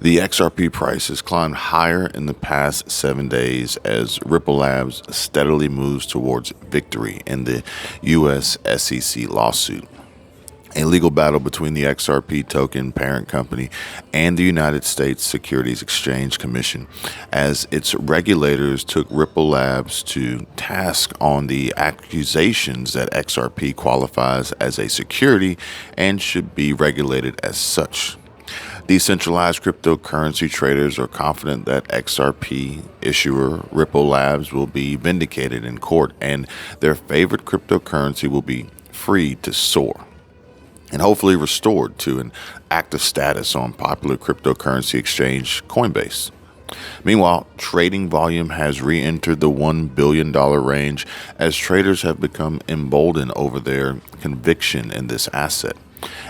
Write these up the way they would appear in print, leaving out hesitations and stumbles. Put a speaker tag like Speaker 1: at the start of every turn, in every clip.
Speaker 1: The XRP price has climbed higher in the past 7 days as Ripple Labs steadily moves towards victory in the U.S. SEC lawsuit. A legal battle between the XRP token parent company and the United States Securities Exchange Commission as its regulators took Ripple Labs to task on the accusations that XRP qualifies as a security and should be regulated as such. Decentralized cryptocurrency traders are confident that XRP issuer Ripple Labs will be vindicated in court and their favorite cryptocurrency will be free to soar and hopefully restored to an active status on popular cryptocurrency exchange Coinbase. Meanwhile, trading volume has re-entered the $1 billion range as traders have become emboldened over their conviction in this asset.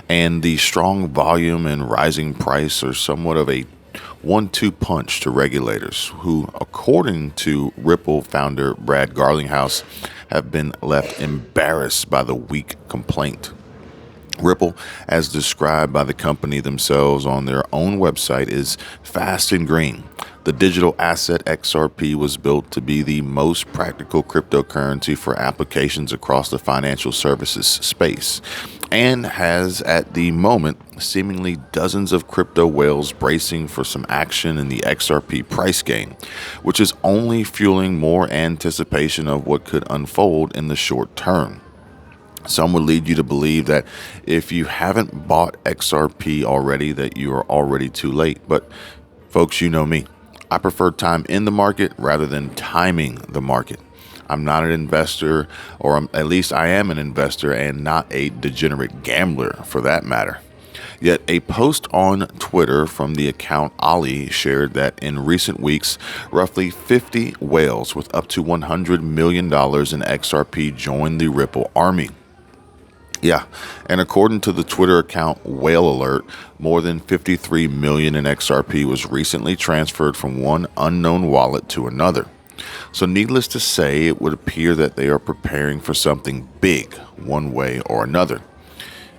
Speaker 1: And the strong volume and rising price are somewhat of a 1-2 punch to regulators who, according to Ripple founder Brad Garlinghouse, have been left embarrassed by the weak complaint. Ripple, as described by the company themselves on their own website, is fast and green. The digital asset XRP was built to be the most practical cryptocurrency for applications across the financial services space and has, at the moment, seemingly dozens of crypto whales bracing for some action in the XRP price gain, which is only fueling more anticipation of what could unfold in the short term. Some would lead you to believe that if you haven't bought XRP already, that you are already too late. But folks, you know me. I prefer time in the market rather than timing the market. I'm not an investor, or at least I am an investor and not a degenerate gambler for that matter. Yet a post on Twitter from the account Ali shared that in recent weeks, roughly 50 whales with up to $100 million in XRP joined the Ripple army. Yeah, and according to the Twitter account Whale Alert, more than 53 million in XRP was recently transferred from one unknown wallet to another. So needless to say, it would appear that they are preparing for something big one way or another.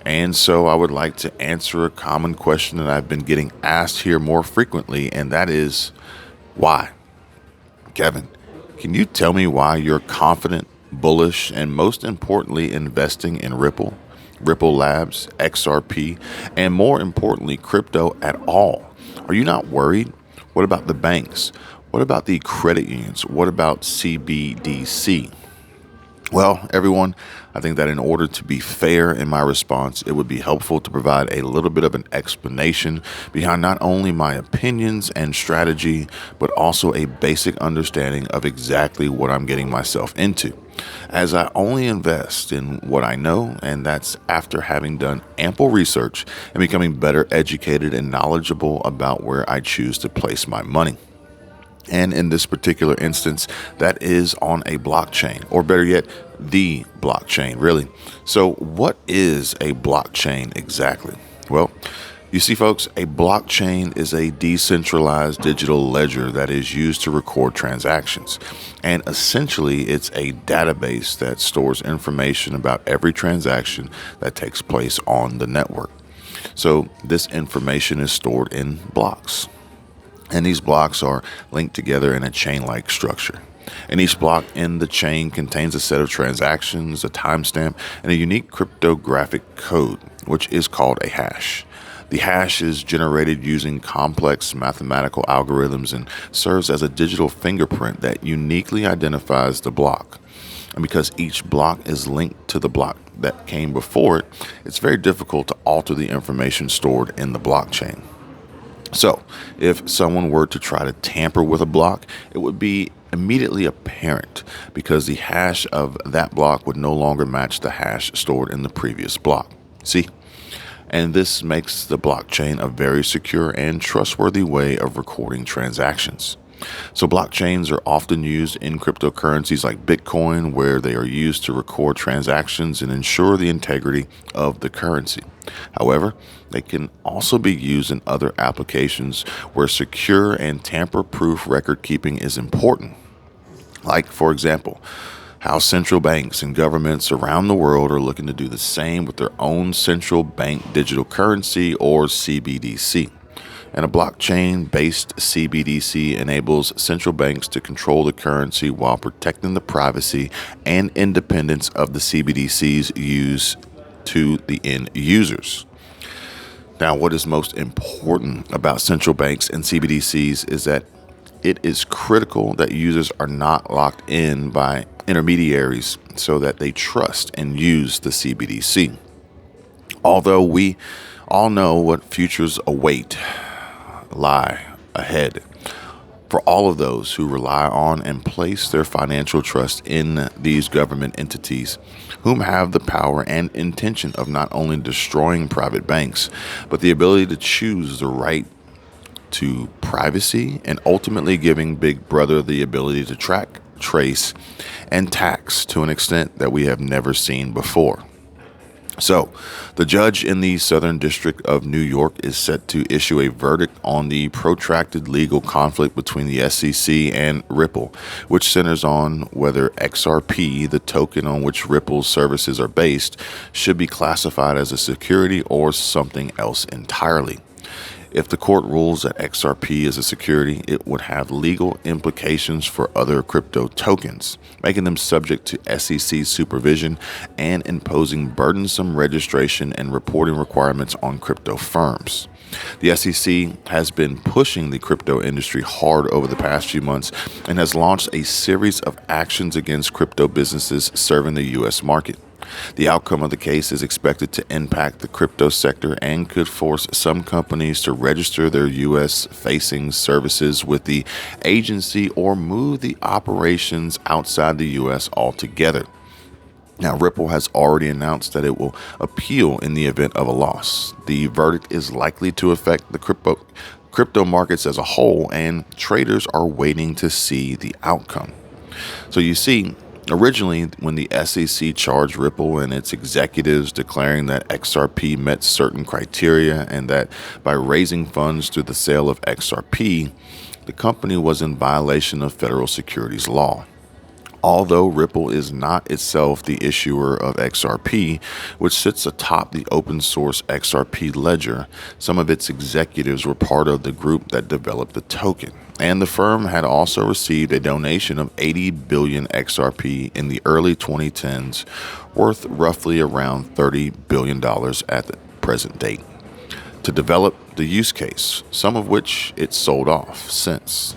Speaker 1: And so I would like to answer a common question that I've been getting asked here more frequently, and that is, why? Kevin, can you tell me why you're confident, bullish, and most importantly, investing in Ripple Labs, XRP, and more importantly, crypto at all? Are you not worried? What about the banks? What about the credit unions? What about CBDC? Well, everyone, I think that in order to be fair in my response, it would be helpful to provide a little bit of an explanation behind not only my opinions and strategy, but also a basic understanding of exactly what I'm getting myself into, as I only invest in what I know, and that's after having done ample research and becoming better educated and knowledgeable about where I choose to place my money. And in this particular instance, that is on a blockchain, or better yet, the blockchain, really. So what is a blockchain exactly? Well, you see, folks, a blockchain is a decentralized digital ledger that is used to record transactions. And essentially, it's a database that stores information about every transaction that takes place on the network. So this information is stored in blocks. And these blocks are linked together in a chain-like structure. And each block in the chain contains a set of transactions, a timestamp, and a unique cryptographic code, which is called a hash. The hash is generated using complex mathematical algorithms and serves as a digital fingerprint that uniquely identifies the block. And because each block is linked to the block that came before it, it's very difficult to alter the information stored in the blockchain. So, if someone were to try to tamper with a block, it would be immediately apparent because the hash of that block would no longer match the hash stored in the previous block. See? And this makes the blockchain a very secure and trustworthy way of recording transactions. So blockchains are often used in cryptocurrencies like Bitcoin, where they are used to record transactions and ensure the integrity of the currency. However, they can also be used in other applications where secure and tamper-proof record keeping is important. Like, for example, how central banks and governments around the world are looking to do the same with their own central bank digital currency, or CBDC. And a blockchain-based CBDC enables central banks to control the currency while protecting the privacy and independence of the CBDCs used to the end users. Now, what is most important about central banks and CBDCs is that it is critical that users are not locked in by intermediaries so that they trust and use the CBDC. Although we all know what futures lie ahead for all of those who rely on and place their financial trust in these government entities, whom have the power and intention of not only destroying private banks, but the ability to choose the right to privacy and ultimately giving Big Brother the ability to track, trace, and tax to an extent that we have never seen before. So, the judge in the Southern District of New York is set to issue a verdict on the protracted legal conflict between the SEC and Ripple, which centers on whether XRP, the token on which Ripple's services are based, should be classified as a security or something else entirely. If the court rules that XRP is a security, it would have legal implications for other crypto tokens, making them subject to SEC supervision and imposing burdensome registration and reporting requirements on crypto firms. The SEC has been pushing the crypto industry hard over the past few months and has launched a series of actions against crypto businesses serving the U.S. market. The outcome of the case is expected to impact the crypto sector and could force some companies to register their U.S.-facing services with the agency or move the operations outside the U.S. altogether. Now, Ripple has already announced that it will appeal in the event of a loss. The verdict is likely to affect the crypto markets as a whole, and traders are waiting to see the outcome. So you see, originally, when the SEC charged Ripple and its executives declaring that XRP met certain criteria and that by raising funds through the sale of XRP, the company was in violation of federal securities law. Although Ripple is not itself the issuer of XRP, which sits atop the open source XRP ledger, some of its executives were part of the group that developed the token. And the firm had also received a donation of 80 billion XRP in the early 2010s, worth roughly around $30 billion at the present date, to develop the use case, some of which it sold off since.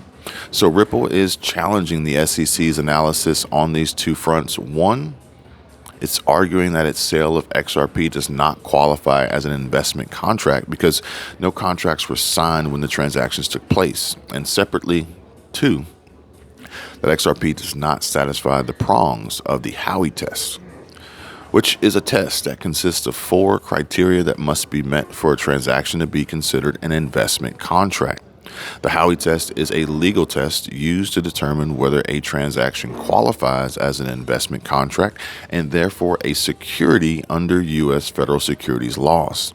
Speaker 1: So Ripple is challenging the SEC's analysis on these two fronts. One, it's arguing that its sale of XRP does not qualify as an investment contract because no contracts were signed when the transactions took place. And separately, two, that XRP does not satisfy the prongs of the Howey test, which is a test that consists of 4 criteria that must be met for a transaction to be considered an investment contract. The Howey test is a legal test used to determine whether a transaction qualifies as an investment contract and therefore a security under U.S. federal securities laws.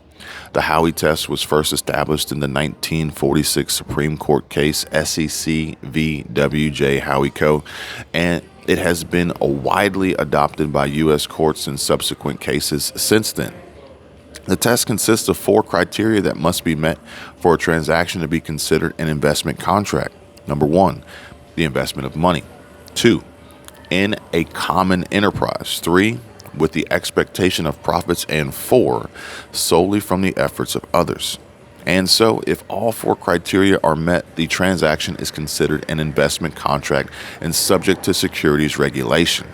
Speaker 1: The Howey test was first established in the 1946 Supreme Court case SEC v. W.J. Howey Co., and it has been widely adopted by U.S. courts in subsequent cases since then. The test consists of 4 criteria that must be met for a transaction to be considered an investment contract. Number 1, the investment of money. 2, in a common enterprise. 3, with the expectation of profits. And 4, solely from the efforts of others. And so, if all 4 criteria are met, the transaction is considered an investment contract and subject to securities regulation.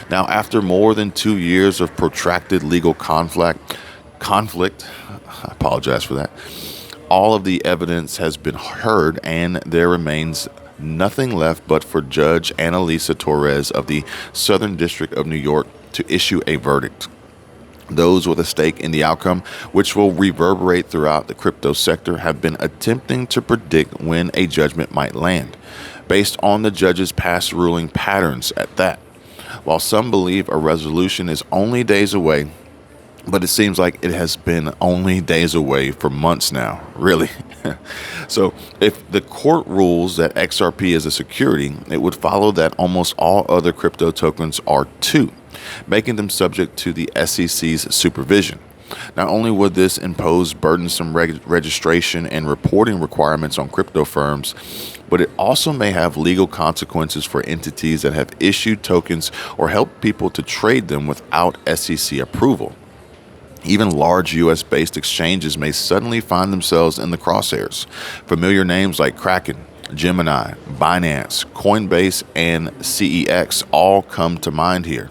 Speaker 1: Now, after more than 2 years of protracted legal conflict, I apologize for that, all of the evidence has been heard and there remains nothing left but for Judge Annalisa Torres of the Southern District of New York to issue a verdict. Those with a stake in the outcome, which will reverberate throughout the crypto sector, have been attempting to predict when a judgment might land, based on the judge's past ruling patterns at that. While some believe a resolution is only days away, but it seems like it has been only days away for months now, really. So if the court rules that XRP is a security, it would follow that almost all other crypto tokens are too, making them subject to the SEC's supervision. Not only would this impose burdensome registration and reporting requirements on crypto firms, but it also may have legal consequences for entities that have issued tokens or helped people to trade them without SEC approval. Even large US-based exchanges may suddenly find themselves in the crosshairs. Familiar names like Kraken, Gemini, Binance, Coinbase, and CEX all come to mind here.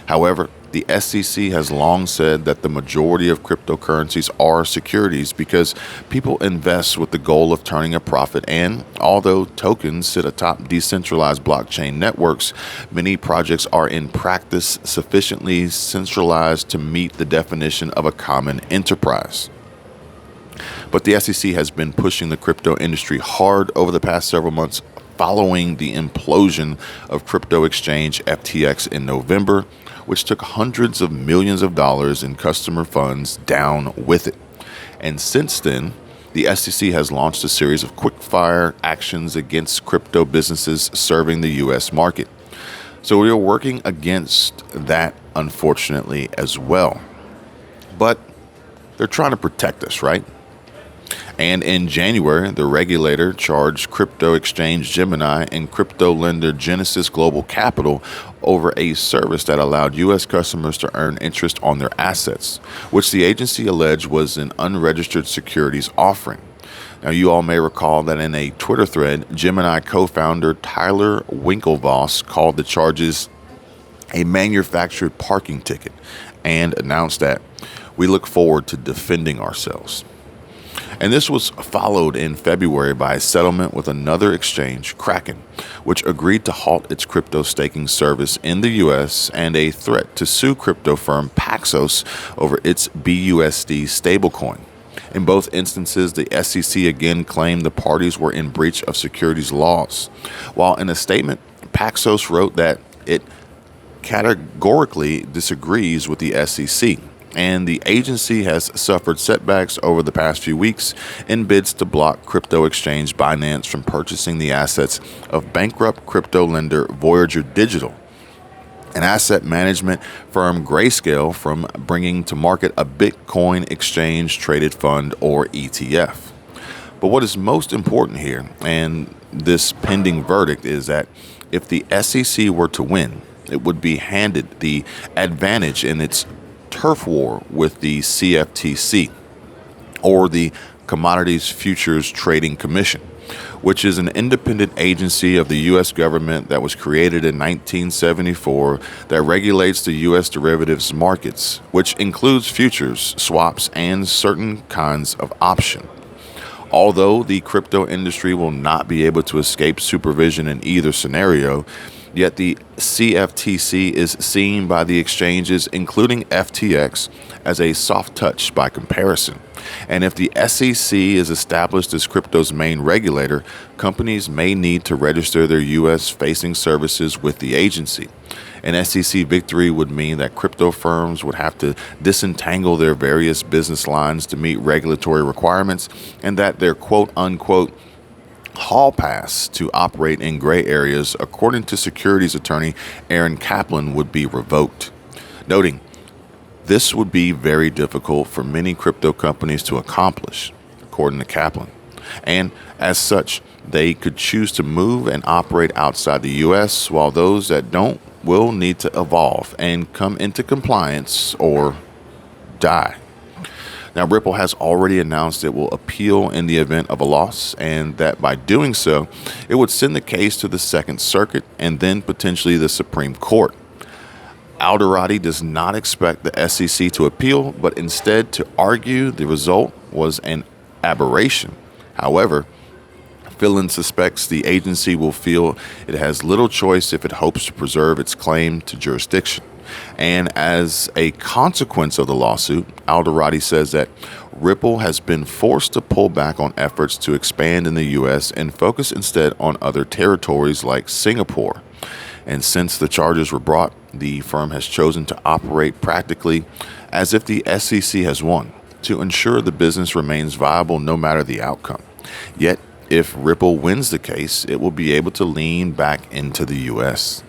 Speaker 1: However, the SEC has long said that the majority of cryptocurrencies are securities because people invest with the goal of turning a profit, and although tokens sit atop decentralized blockchain networks, many projects are in practice sufficiently centralized to meet the definition of a common enterprise. But the SEC has been pushing the crypto industry hard over the past several months following the implosion of crypto exchange FTX in November, which took hundreds of millions of dollars in customer funds down with it. And since then, the SEC has launched a series of quick-fire actions against crypto businesses serving the U.S. market. So we are working against that, unfortunately, as well. But they're trying to protect us, right? And in January, the regulator charged crypto exchange Gemini and crypto lender Genesis Global Capital over a service that allowed U.S. customers to earn interest on their assets, which the agency alleged was an unregistered securities offering. Now, you all may recall that in a Twitter thread, Gemini co-founder Tyler Winklevoss called the charges a manufactured parking ticket and announced that we look forward to defending ourselves. And this was followed in February by a settlement with another exchange, Kraken, which agreed to halt its crypto staking service in the U.S. and a threat to sue crypto firm Paxos over its BUSD stablecoin. In both instances, the SEC again claimed the parties were in breach of securities laws. While in a statement, Paxos wrote that it categorically disagrees with the SEC, and the agency has suffered setbacks over the past few weeks in bids to block crypto exchange Binance from purchasing the assets of bankrupt crypto lender Voyager Digital, an asset management firm Grayscale from bringing to market a Bitcoin exchange traded fund or ETF. But what is most important here, and this pending verdict, is that if the SEC were to win, it would be handed the advantage in its turf war with the CFTC, or the Commodities Futures Trading Commission, which is an independent agency of the U.S. government that was created in 1974 that regulates the U.S. derivatives markets, which includes futures, swaps, and certain kinds of option. Although the crypto industry will not be able to escape supervision in either scenario, yet the CFTC is seen by the exchanges, including FTX, as a soft touch by comparison. And if the SEC is established as crypto's main regulator, companies may need to register their U.S.-facing services with the agency. An SEC victory would mean that crypto firms would have to disentangle their various business lines to meet regulatory requirements, and that their quote-unquote hall pass to operate in gray areas, according to securities attorney Aaron Kaplan, would be revoked. Noting, this would be very difficult for many crypto companies to accomplish, according to Kaplan. And as such, they could choose to move and operate outside the U.S., while those that don't will need to evolve and come into compliance or die. Now, Ripple has already announced it will appeal in the event of a loss, and that by doing so, it would send the case to the Second Circuit and then potentially the Supreme Court. Alderati does not expect the SEC to appeal, but instead to argue the result was an aberration. However, Phelan suspects the agency will feel it has little choice if it hopes to preserve its claim to jurisdiction. And as a consequence of the lawsuit, Alderati says that Ripple has been forced to pull back on efforts to expand in the U.S. and focus instead on other territories like Singapore. And since the charges were brought, the firm has chosen to operate practically as if the SEC has won, to ensure the business remains viable no matter the outcome. Yet, if Ripple wins the case, it will be able to lean back into the U.S.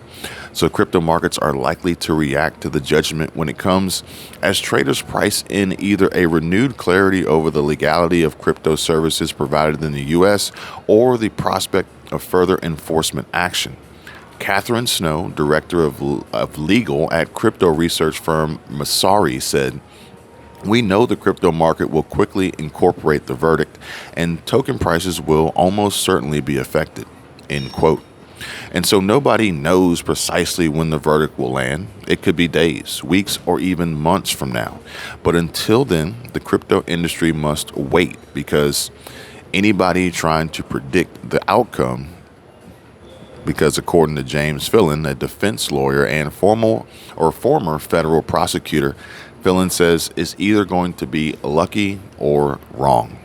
Speaker 1: So crypto markets are likely to react to the judgment when it comes, as traders price in either a renewed clarity over the legality of crypto services provided in the U.S. or the prospect of further enforcement action. Catherine Snow, director of legal at crypto research firm Masari, said, "We know the crypto market will quickly incorporate the verdict, and token prices will almost certainly be affected." End quote. And so nobody knows precisely when the verdict will land. It could be days, weeks, or even months from now. But until then, the crypto industry must wait, because anybody trying to predict the outcome, because according to James Fillon, a defense lawyer and former federal prosecutor, Fillon says is either going to be lucky or wrong.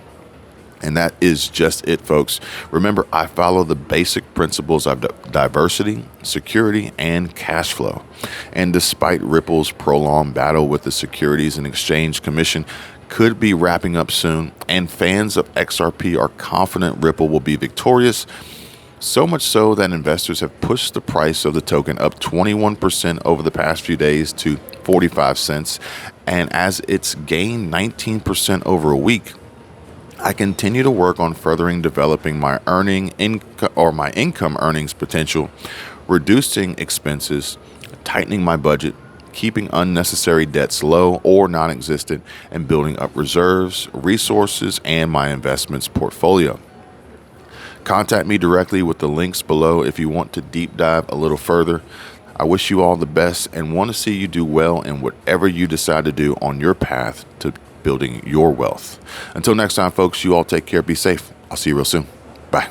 Speaker 1: And that is just it, folks. Remember, I follow the basic principles of diversity, security, and cash flow. And despite Ripple's prolonged battle with the Securities and Exchange Commission could be wrapping up soon, and fans of XRP are confident Ripple will be victorious, so much so that investors have pushed the price of the token up 21% over the past few days to 45 cents. And as it's gained 19% over a week, I continue to work on furthering developing my income earnings potential, reducing expenses, tightening my budget, keeping unnecessary debts low or non-existent, and building up reserves, resources, and my investments portfolio. Contact me directly with the links below if you want to deep dive a little further. I wish you all the best and want to see you do well in whatever you decide to do on your path to building your wealth. Until next time, folks, you all take care. Be safe. I'll see you real soon. Bye.